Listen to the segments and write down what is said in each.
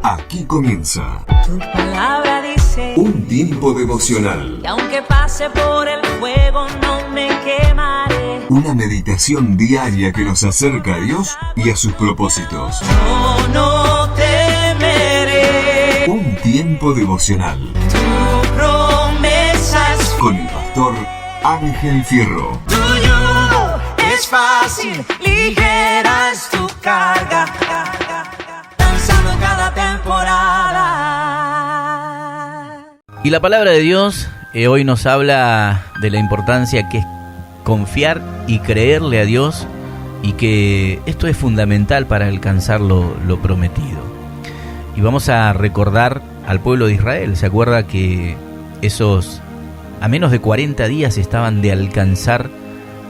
Aquí comienza Tu palabra dice un tiempo devocional. que aunque pase por el fuego no me quemaré. Una meditación diaria que nos acerca a Dios y a sus propósitos. Yo no temeré. Un tiempo devocional Tu promesa es con el pastor Ángel Fierro. tu yugo es fácil, ligera es tu carga. Danzando cada temporada. Y la palabra de Dios hoy nos habla de la importancia que es confiar y creerle a Dios, y que esto es fundamental para alcanzar lo prometido. Y vamos a recordar al pueblo de Israel. ¿Se acuerda que esos a menos de 40 días estaban de alcanzar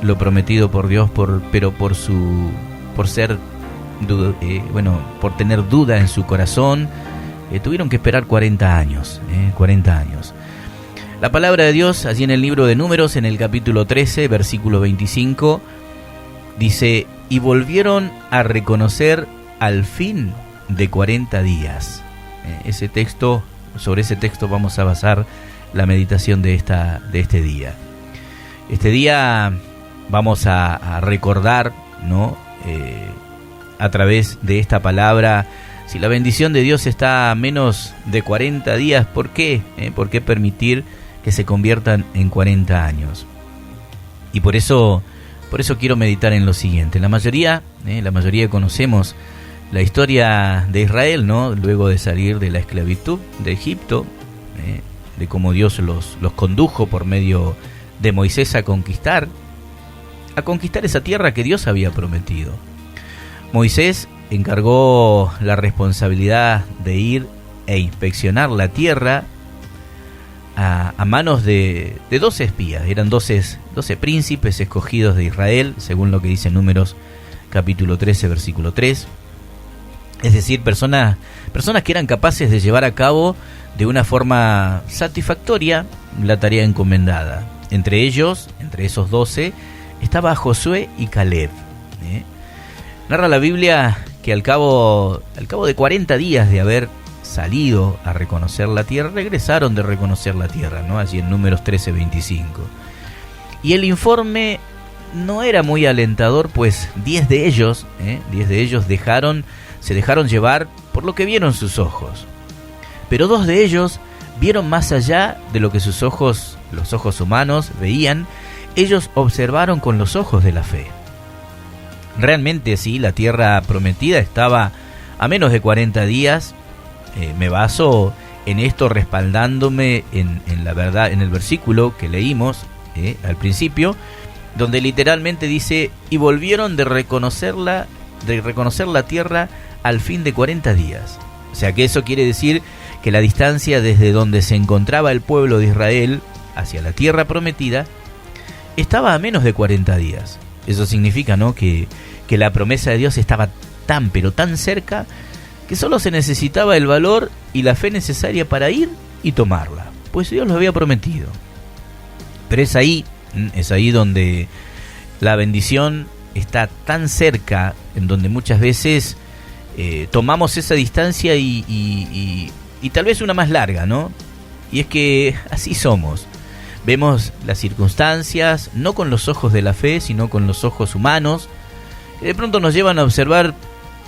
lo prometido por Dios, por tener duda en su corazón? Tuvieron que esperar 40 años. La palabra de Dios, allí en el libro de Números, en el capítulo 13, versículo 25, dice: y volvieron a reconocer al fin de 40 días. Sobre ese texto vamos a basar la meditación de este día. Este día vamos a recordar, ¿no? A través de esta palabra, si la bendición de Dios está a menos de 40 días, ¿por qué? ¿Por qué permitir que se conviertan en 40 años? Y por eso quiero meditar en lo siguiente. La mayoría conocemos la historia de Israel, ¿no? Luego de salir de la esclavitud de Egipto, de cómo Dios los condujo por medio de Moisés a conquistar esa tierra que Dios había prometido. Moisés encargó la responsabilidad de ir e inspeccionar la tierra a manos de 12 espías. Eran 12 príncipes escogidos de Israel, según lo que dice Números capítulo 13, versículo 3. Es decir, personas que eran capaces de llevar a cabo de una forma satisfactoria la tarea encomendada. Entre esos 12, estaba Josué y Caleb. Narra la Biblia que al cabo de 40 días de haber salido a reconocer la tierra, regresaron de reconocer la tierra, ¿no? Allí en Números 13:25. Y el informe no era muy alentador, pues 10 de ellos se dejaron llevar por lo que vieron sus ojos. Pero 2 de ellos vieron más allá de lo que los ojos humanos veían. Ellos observaron con los ojos de la fe. Realmente sí, la tierra prometida estaba a menos de 40 días. Me baso en esto respaldándome en la verdad, en el versículo que leímos al principio, donde literalmente dice: y volvieron de reconocer la tierra al fin de 40 días. O sea que eso quiere decir que la distancia desde donde se encontraba el pueblo de Israel hacia la tierra prometida estaba a menos de 40 días. Eso significa, ¿no?, que la promesa de Dios estaba tan pero tan cerca que solo se necesitaba el valor y la fe necesaria para ir y tomarla, pues Dios lo había prometido. Pero es ahí donde la bendición está tan cerca, en donde muchas veces tomamos esa distancia y tal vez una más larga, ¿no? Y es que así somos. Vemos las circunstancias no con los ojos de la fe, sino con los ojos humanos, que de pronto nos llevan a observar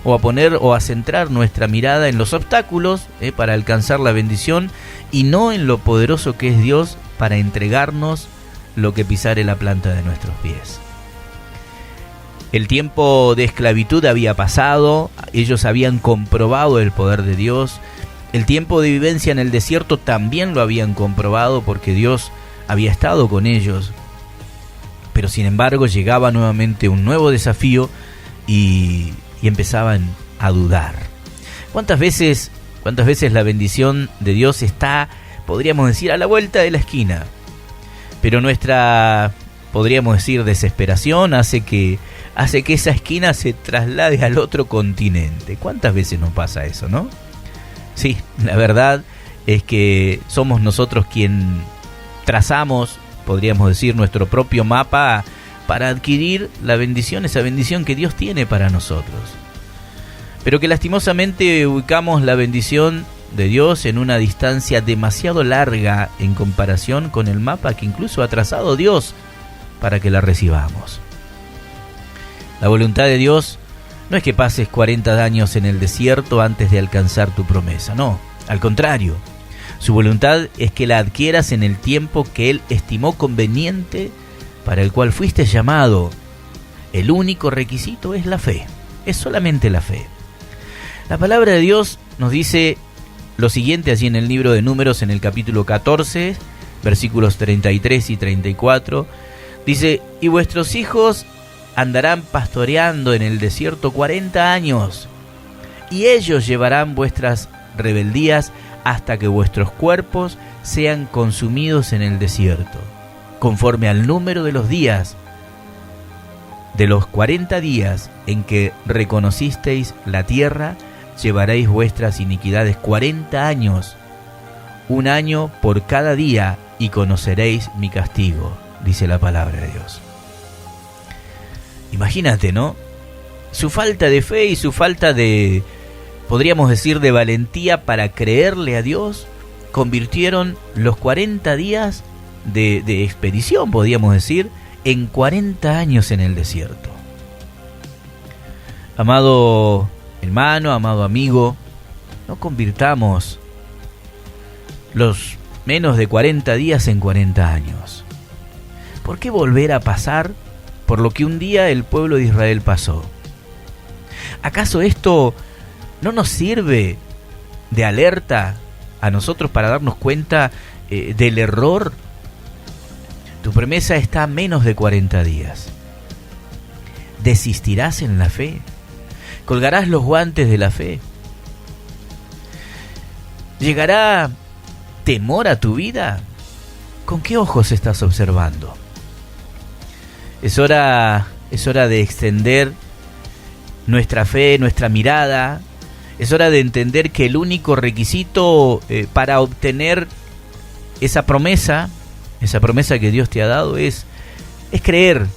o a poner o a centrar nuestra mirada en los obstáculos para alcanzar la bendición, y no en lo poderoso que es Dios para entregarnos lo que pisare la planta de nuestros pies. El tiempo de esclavitud había pasado, ellos habían comprobado el poder de Dios. El tiempo de vivencia en el desierto también lo habían comprobado, porque Dios había estado con ellos. Pero sin embargo llegaba nuevamente un nuevo desafío y empezaban a dudar. ¿Cuántas veces la bendición de Dios está, podríamos decir, a la vuelta de la esquina? Pero nuestra, podríamos decir, desesperación hace que esa esquina se traslade al otro continente. ¿Cuántas veces nos pasa eso, no? Sí, la verdad es que somos nosotros quien trazamos, podríamos decir, nuestro propio mapa para adquirir la bendición, esa bendición que Dios tiene para nosotros. pero que lastimosamente ubicamos la bendición de Dios en una distancia demasiado larga en comparación con el mapa que incluso ha trazado Dios para que la recibamos. La voluntad de Dios no es que pases 40 años en el desierto antes de alcanzar tu promesa, no, al contrario. Su voluntad es que la adquieras en el tiempo que Él estimó conveniente para el cual fuiste llamado. El único requisito es la fe, es solamente la fe. La palabra de Dios nos dice lo siguiente allí en el libro de Números, en el capítulo 14, versículos 33 y 34. Dice: y vuestros hijos andarán pastoreando en el desierto 40 años, y ellos llevarán vuestras rebeldías hasta que vuestros cuerpos sean consumidos en el desierto, conforme al número de los días, de los 40 días en que reconocisteis la tierra, llevaréis vuestras iniquidades 40 años, un año por cada día, y conoceréis mi castigo, dice la palabra de Dios. Imagínate, ¿no? Su falta de fe y su falta de, podríamos decir, de valentía para creerle a Dios, convirtieron los 40 días de expedición, podríamos decir, en 40 años en el desierto. Amado hermano, amado amigo, no convirtamos los menos de 40 días en 40 años. ¿Por qué volver a pasar por lo que un día el pueblo de Israel pasó? ¿Acaso esto no nos sirve de alerta a nosotros para darnos cuenta del error? Tu promesa está a menos de 40 días. ¿Desistirás en la fe? ¿Colgarás los guantes de la fe? ¿Llegará temor a tu vida? ¿Con qué ojos estás observando? Es hora de extender nuestra fe, nuestra mirada. Es hora de entender que el único requisito para obtener esa promesa que Dios te ha dado es creer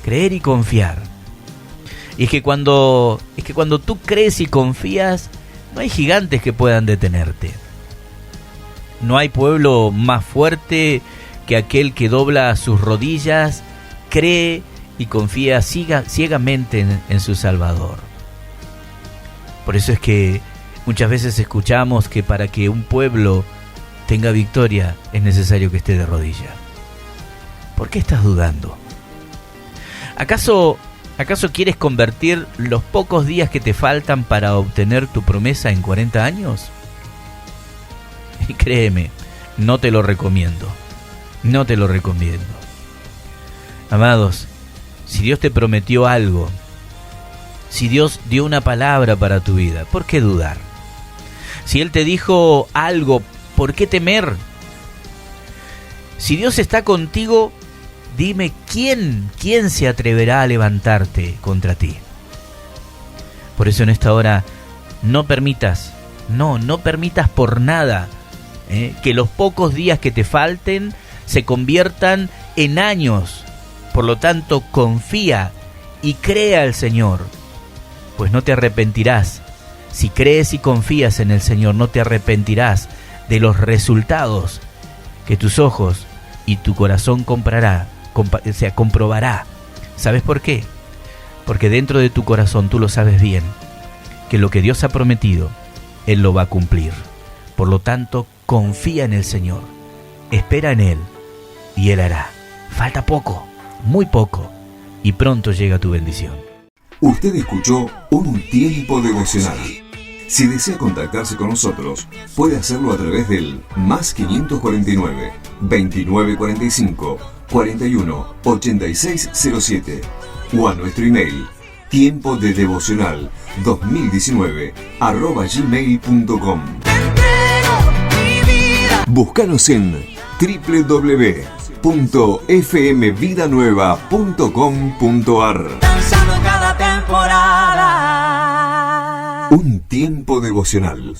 y confiar. Y es que cuando tú crees y confías, no hay gigantes que puedan detenerte. No hay pueblo más fuerte que aquel que dobla sus rodillas, cree y confía ciegamente en su Salvador. Por eso es que muchas veces escuchamos que para que un pueblo tenga victoria es necesario que esté de rodilla. ¿Por qué estás dudando? ¿Acaso quieres convertir los pocos días que te faltan para obtener tu promesa en 40 años? Y créeme, no te lo recomiendo. No te lo recomiendo. Amados, si Dios te prometió algo, si Dios dio una palabra para tu vida, ¿por qué dudar? Si Él te dijo algo, ¿por qué temer? Si Dios está contigo, dime ¿quién se atreverá a levantarte contra ti? Por eso en esta hora no permitas por nada que los pocos días que te falten se conviertan en años. Por lo tanto, confía y crea al Señor, pues no te arrepentirás. Si crees y confías en el Señor, no te arrepentirás de los resultados que tus ojos y tu corazón comprobará. ¿Sabes por qué? Porque dentro de tu corazón tú lo sabes bien, que lo que Dios ha prometido, Él lo va a cumplir. Por lo tanto, confía en el Señor, espera en Él y Él hará. Falta poco, muy poco, y pronto llega tu bendición. Usted escuchó Un Tiempo Devocional. Si desea contactarse con nosotros, puede hacerlo a través del +549 2945 41 86 07 o a nuestro email tiempodedevocional2019@gmail.com. Búscanos en www.fmvidanueva.com.ar. Danzando cada temporada. Un tiempo devocional.